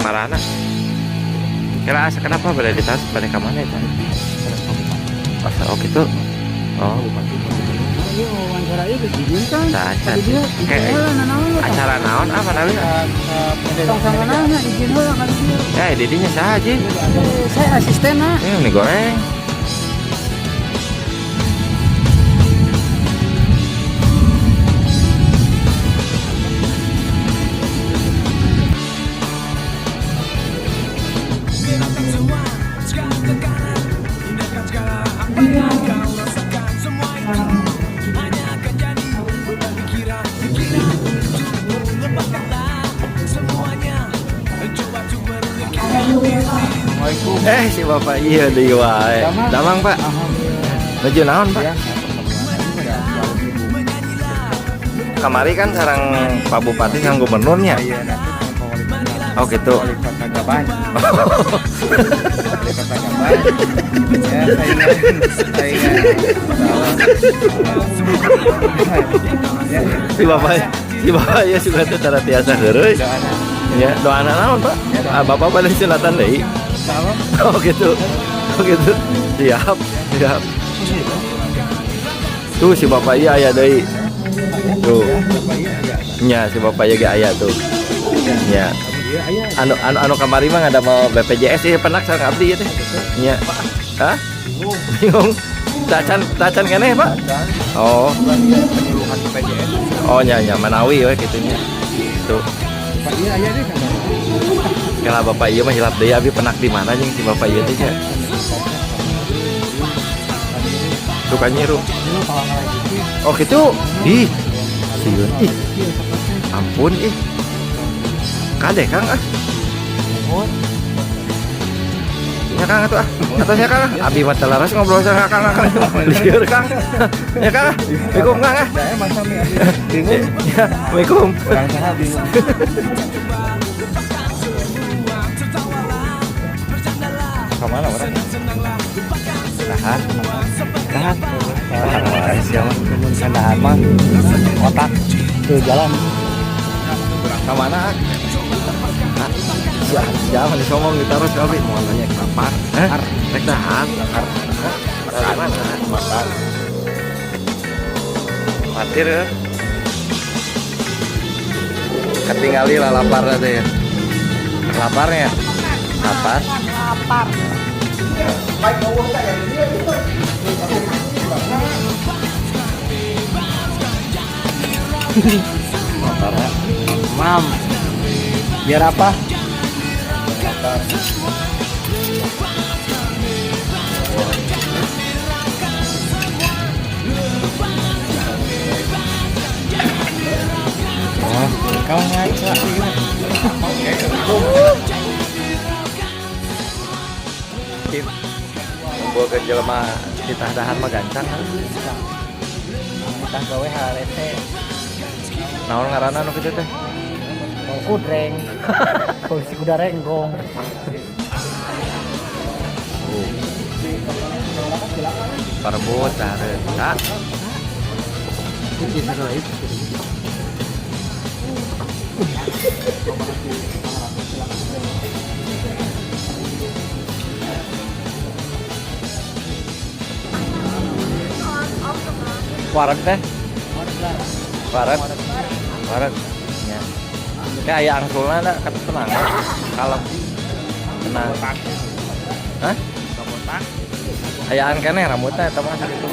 Marana. Kira asa kenapa pada ditaruh pada kemana itu? Asa oh gitu. Oh, bupati. Iya, wawancara itu diizinkan. Cacat. Tadi dia Kayak acara naon apa namanya? tong sama nanya izin heula kali dia. Ya, didinya saja. Saya asistenna. Ini goreng. Si bapak iya deui wae. Damang Pak. Baju naon Pak? Kamari kan sareng Pak Bupati sareng gubernurnya. Oh gitu. Si bapak ya sudah teh tara tiasa heureuy. Ya, doana naon Pak? Bapak balik sunatan deui. Oh gitu. Oh gitu. Siap. Tuh si bapak iya aya deui. Tuh. Nya si bapak iya ge aya tuh. Nya. Anu kamari mah ada mau BPJS ya penak sareng abdi ya teh. Nya. Hah? Bingung. Tacan keneh Pak? Oh. Penyuluhan BPJS. Oh nya Manawi we kitu nya. Tuh. Pak iya aya deh kan. Kalau bapak iya mah hilap deui abi penak di mana jeung si bapak iya teh nya. Suka nyiru. Oh gitu. Ih. Sieun ih. Ampun ih. Kade Kang ah. Ya Kang atuh ah. Atuhnya Kang. Abi mah laras ngobrol sama Kang. Lieur Kang. Ya Kang. Assalamualaikum Kang ah. Saya masa mi bingung. Ya, Assalamualaikum. Orang saha bingung. Kemana orang? Tahan. Siapa? Sandahan mah otak ke jalan. Kemana? Jangan disomong ditaruh sekali. Mau nanya kenapa? Rek tahan. Mana? Makan. Matir ya. Ketinggali lah lapar teh ya. Laparnya. Lapar. Motornya mam. Biar apa? Oh, kau ngaca. Gua ke jelema kita dahan mah gancang. Kita gawe HRT. Naon ngaranna nu kitu teh? Kudreng. Polisi kuda renggong. Perebut Kak. Waret teh? Waret. Ya. Kayak aya angsulna da kata tenang. Kalem. Tenang. Hah? Ayaan keneh rambutnya eta mah gitu.